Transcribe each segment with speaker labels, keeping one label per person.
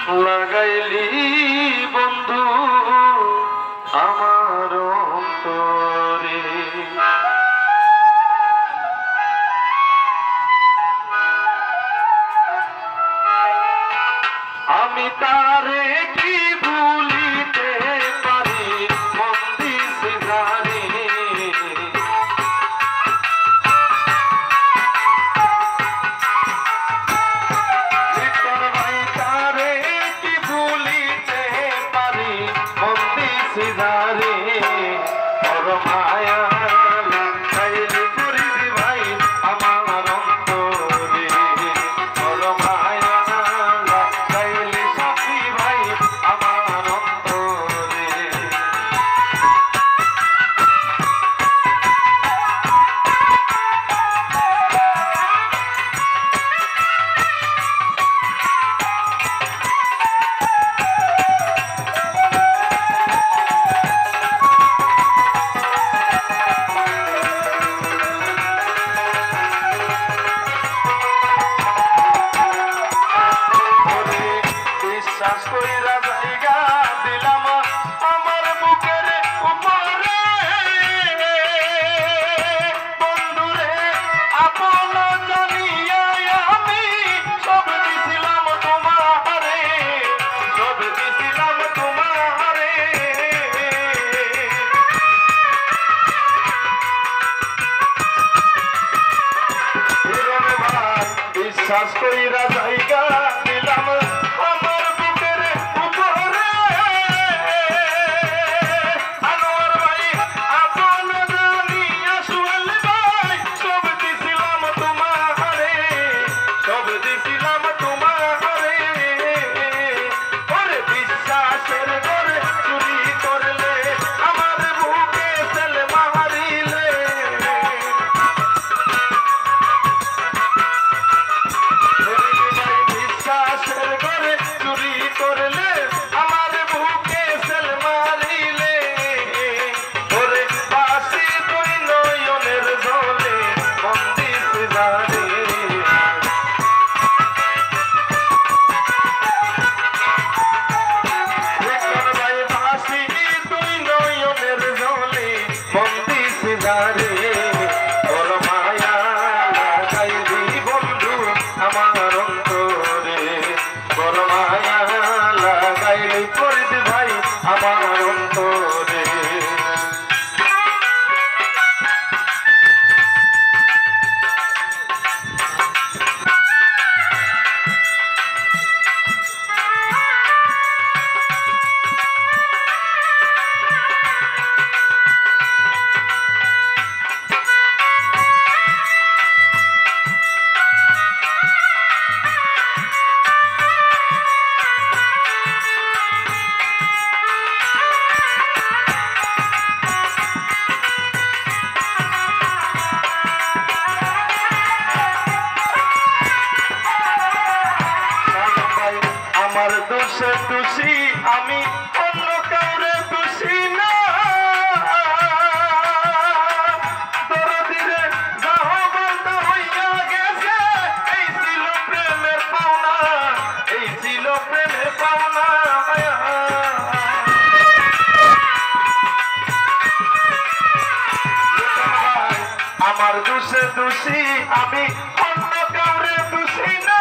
Speaker 1: লাগাইলি বন্ধু আমার অন্তরে। আমি তারে কি ভুলিতে পারি মন দিছি জানি। মায়া লাগাইলি পরিধি ভাই আমার অন্তরে, বড় মায়া লাগাইলি সাথী ভাই আমার অন্তরে। বিশ্বাস কইরা জায়গা দিলাম আমার বুকের উপরে, বন্ধুরে আপন জানিয়া আমি সব দিছিলাম তোমারে, সব দিছিলাম তোমারে। ভাই বিশ্বাস কইরা জায়গা দিলাম আমার বুকের উপরে, আনোয়ার ভাই আপন জানিয়া সোহেল ভাই সব দিছিলাম তোমারে, সব দিছিলাম তোমারে। ওরে বিশ্বাসের ঘরে চুরি করলে আমার বুকে সেল মারিলে, বিশ্বাসের ঘরে চুরি করলে আমার বুকে সেল মারিলে। ওরে বাসি তুই নয়নের জলে মন দিছি জানি। ভাই বাসি তুই নয়নের জলে মন দিছি জানি। বড় মায়া লাগাইলি বন্ধু আমার অন্তরে, বড় মায়া লাগাইলি পরিধি ভাই আমার অন্তরে। আমার দোষে দোষী আমি অন্য কাউরে দোষী না, দরদিরে যাহ বলতে হইয়া গেছে এই ছিল প্রেমের পাওনা, এই ছিল প্রেমের পাওনা। আমার দোষে দোষী আমি অন্য কাউরে দোষী না,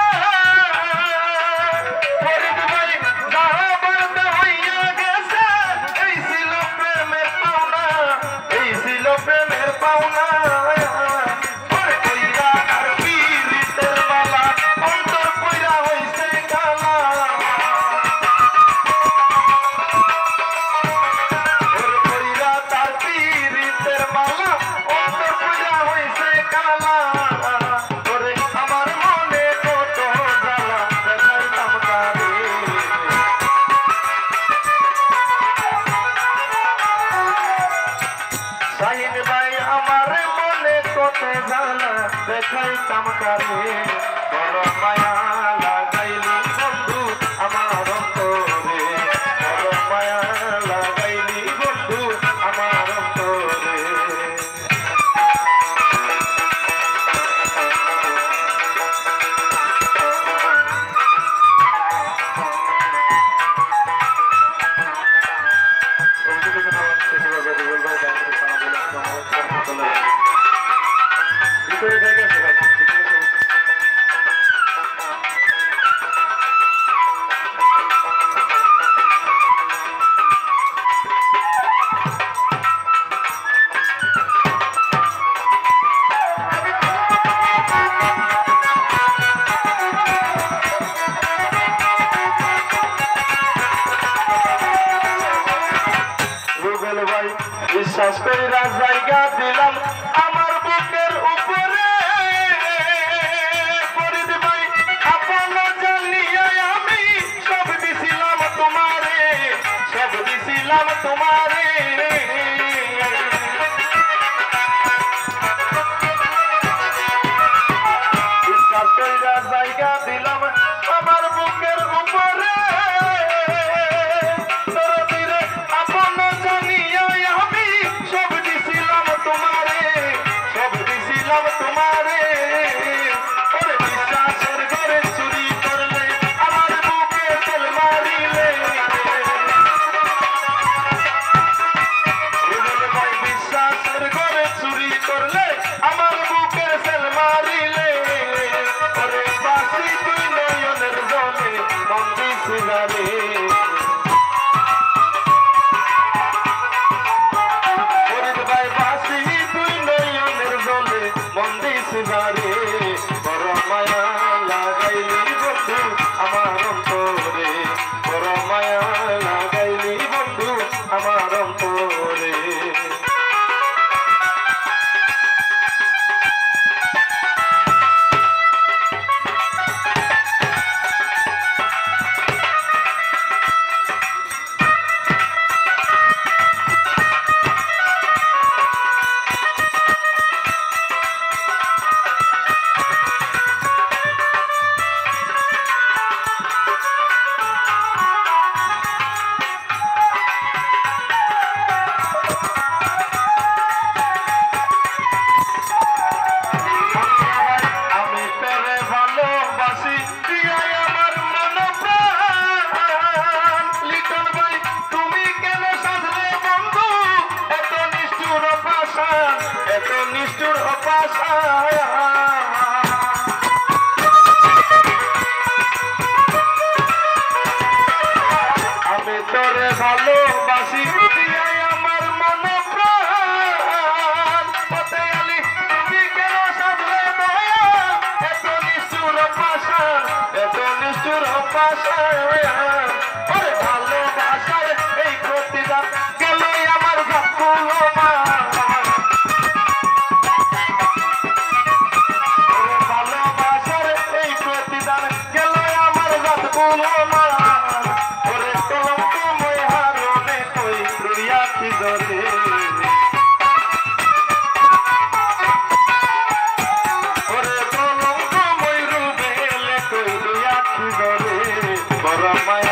Speaker 1: প্রেমের পাওনা। তার পীড়িতের মালা অন্তর কইরা হইছে কালা, তার পীড়িতের মালা অন্তর কইরা হইছে কালা। ওরে আমার মনে কত জ্বালা দেখাইতাম তারে, শাহিন ভাই আমার মনে কত জ্বালা দেখাইতাম কারে। বড় মায়া লাগাইলি বন্ধু আমার অন্তরে, বড় মায়া লাগাইলি বন্ধু আমার অন্তরে। বিশ্বাস কইরা জায়গা দিলাম আমার বুকের উপরে ফরিদ ভাই আপন জানিয়া আমি সব দিছিলাম তোমারে সব দিছিলাম তোমারে বিশ্বাস কইরা জায়গা দিলাম আমার বুকের উপরে তোমারে ওরে বিশ্বাসের ঘরে চুরি করলে আমার বুকে তেল মারিলে ভাই বিশ্বাসের ঘরে চুরি করলে আমার বুকে তেল মারিলে ওরে বাসি তুই নয়নের জলে মন দিছিলারে রে বড় মায়া লাগাইলি বন্ধু আমার অন্তরে বড় মায়া লাগাইলি বন্ধু আমার অন্তরে আমি তোরে ভালোবাসি আমার মন প্রাণ পথে আলি তুমি কেন সাধলে দয়া এত নিষ্ঠুর পাষাণ এত নিষ্ঠুর পাষাণ ওরে ভালোবাসার এই প্রতিদান গেল আমার গাছগুলো ভালোবাসার এই প্রতিদান গেল আমার গাছগুলো বড় মায়া